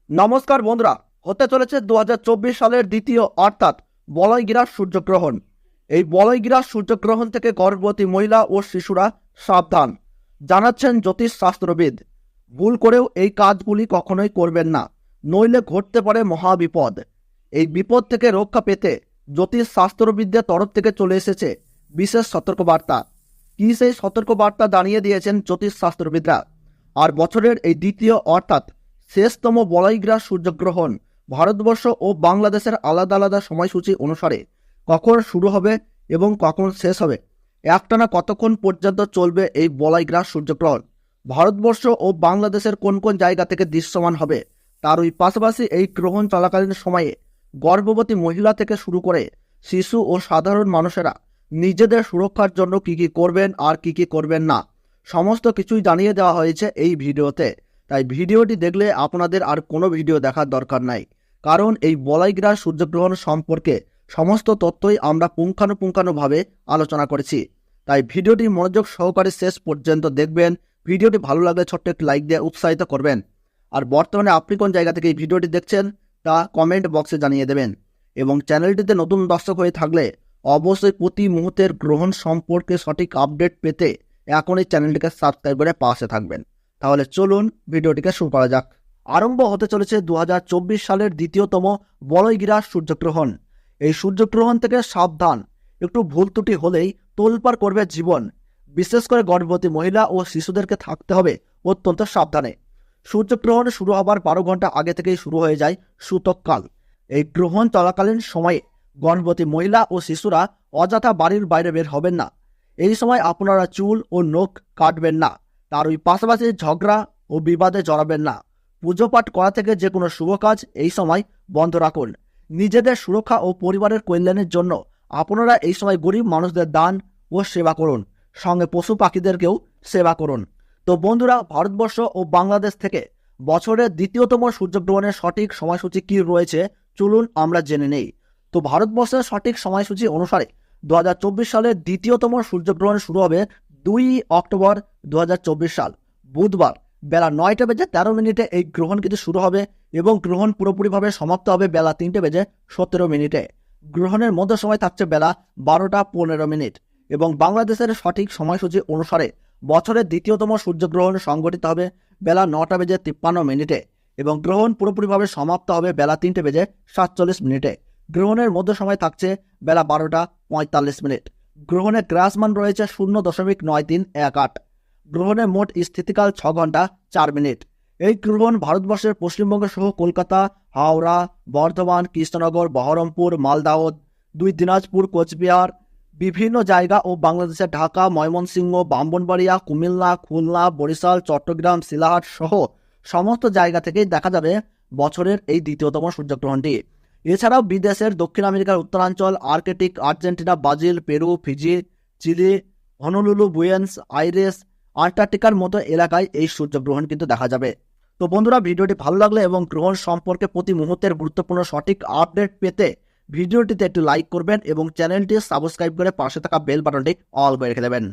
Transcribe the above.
নমস্কার বন্ধুরা, হতে চলেছে 2024 সালের দ্বিতীয় অর্থাৎ বলয়গ্রাস সূর্যগ্রহণ। এই বলয়গ্রাস সূর্যগ্রহণ থেকে গর্ভবতী মহিলা ও শিশুরা সাবধান, জানাচ্ছেন জ্যোতিষ শাস্ত্রবিদ। ভুল করেও এই কাজগুলি কখনোই করবেন না, নইলে ঘটতে পারে মহাবিপদ। এই বিপদ থেকে রক্ষা পেতে জ্যোতিষ শাস্ত্রবিদদের তরফ থেকে চলে এসেছে বিশেষ সতর্কবার্তা। কি সেই সতর্কবার্তা জানিয়ে দিয়েছেন জ্যোতিষ শাস্ত্রবিদরা। আর বছরের এই দ্বিতীয় অর্থাৎ শেষতম বলয়গ্রাস সূর্যগ্রহণ ভারতবর্ষ ও বাংলাদেশের আলাদা আলাদা সময়সূচি অনুসারে কখন শুরু হবে এবং কখন শেষ হবে, একটানা কতক্ষণ পর্যন্ত চলবে এই বলয়গ্রাস সূর্যগ্রহণ, ভারতবর্ষ ও বাংলাদেশের কোন কোন জায়গা থেকে দৃশ্যমান হবে, তার ওই পাশাপাশি এই গ্রহণ চলাকালীন সময়ে গর্ভবতী মহিলা থেকে শুরু করে শিশু ও সাধারণ মানুষেরা নিজেদের সুরক্ষার জন্য কি কি করবেন আর কি কি করবেন না, সমস্ত কিছুই জানিয়ে দেওয়া হয়েছে এই ভিডিওতে। তাই ভিডিওটি দেখলে আপনাদের আর কোনো ভিডিও দেখার দরকার নাই, কারণ এই বলয়গ্রাস সূর্যগ্রহণ সম্পর্কে সমস্ত তথ্যই আমরা পুঙ্খানুপুঙ্খানুভাবে আলোচনা করেছি। তাই ভিডিওটি মনোযোগ সহকারে শেষ পর্যন্ত দেখবেন। ভিডিওটি ভালো লাগলে ছোট্ট একটি লাইক দিয়ে উৎসাহিত করবেন। আর বর্তমানে আপনি কোন জায়গা থেকে এই ভিডিওটি দেখছেন তা কমেন্ট বক্সে জানিয়ে দেবেন। এবং চ্যানেলটিতে নতুন দর্শক হয়ে থাকলে অবশ্যই প্রতি মুহূর্তের গ্রহণ সম্পর্কে সঠিক আপডেট পেতে এখনই চ্যানেলটিকে সাবস্ক্রাইব করে পাশে থাকবেন। তাহলে চলুন ভিডিওটিকে শুরু করা যাক। আরম্ভ হতে চলেছে 2024 সালের দ্বিতীয়তম বলয়গ্রাস সূর্যগ্রহণ। এই সূর্যগ্রহণ থেকে সাবধান, একটু ভুল ত্রুটি হলেই তোলপাড় করবে জীবন। বিশেষ করে গর্ভবতী মহিলা ও শিশুদেরকে থাকতে হবে অত্যন্ত সাবধানে। সূর্যগ্রহণ শুরু হবার 12 ঘন্টা আগে থেকেই শুরু হয়ে যায় সূতককাল। এই গ্রহণ চলাকালীন সময়ে গর্ভবতী মহিলা ও শিশুরা অযথা বাড়ির বাইরে বের হবেন না। এই সময় আপনারা চুল ও নখ কাটবেন না। তার ওই পাশাপাশি ঝগড়া ও বিবাদে জড়াবেন না। পুজো পাঠ করা থেকে যে কোনো শুভ কাজ এই সময় বন্ধ রাখুন। নিজেদের সুরক্ষা ও পরিবারের কল্যাণের জন্য আপনারা এই সময় গরিব মানুষদের দান ও সেবা করুন, সঙ্গে পশু পাখিদেরকেও সেবা করুন। তো বন্ধুরা, ভারতবর্ষ ও বাংলাদেশ থেকে বছরের দ্বিতীয়তম সূর্যগ্রহণের সঠিক সময়সূচি কী রয়েছে চলুন আমরা জেনে নেই। তো ভারতবর্ষের সঠিক সময়সূচি অনুসারে 2024 সালের দ্বিতীয়তম সূর্যগ্রহণ শুরু হবে 2 অক্টোবর 2024 সাল বুধবার বেলা 9:13 এই গ্রহণ কিন্তু শুরু হবে এবং গ্রহণ পুরোপুরিভাবে সমাপ্ত হবে বেলা 3:17। গ্রহণের মধ্য সময় থাকছে বেলা 12:15 এবং বাংলাদেশের সঠিক সময়সূচি অনুসারে বছরের দ্বিতীয়তম সূর্যগ্রহণ সংঘটিত হবে বেলা 9:53 এবং গ্রহণ পুরোপুরিভাবে সমাপ্ত হবে বেলা 3:47। গ্রহণের মধ্য সময় থাকছে বেলা 12:45। গ্রহণের গ্রাসমান রয়েছে 0.9318। গ্রহণের মোট স্থিতিকাল 6 ঘন্টা 4 মিনিট। এই গ্রহণ ভারতবর্ষের পশ্চিমবঙ্গ সহ কলকাতা, হাওড়া, বর্ধমান, কৃষ্ণনগর, বহরমপুর, মালদাহ, 2 দিনাজপুর, কোচবিহার, বিভিন্ন জায়গা ও বাংলাদেশের ঢাকা, ময়মনসিংহ, ব্রাহ্মণবাড়িয়া, কুমিল্লা, খুলনা, বরিশাল, চট্টগ্রাম, শিলাহাট সহ সমস্ত জায়গা থেকেই দেখা যাবে বছরের এই দ্বিতীয়তম সূর্যগ্রহণটি। এছাড়াও বিদেশের দক্ষিণ আমেরিকার উত্তরাঞ্চল, Arctic, Argentina, Brazil, Peru, Fiji, Chile, Honolulu, Buenos, আন্টার্কটিকার মতো এলাকায় এই সূর্যগ্রহণ কিন্তু দেখা যাবে। তো বন্ধুরা, ভিডিওটি ভালো লাগলে এবং গ্রহণ সম্পর্কে প্রতি মুহূর্তের গুরুত্বপূর্ণ সঠিক আপডেট পেতে ভিডিওটিতে একটু লাইক করবেন এবং চ্যানেলটি সাবস্ক্রাইব করে পাশে থাকা বেল বাটনটি অল করে রেখে দেবেন।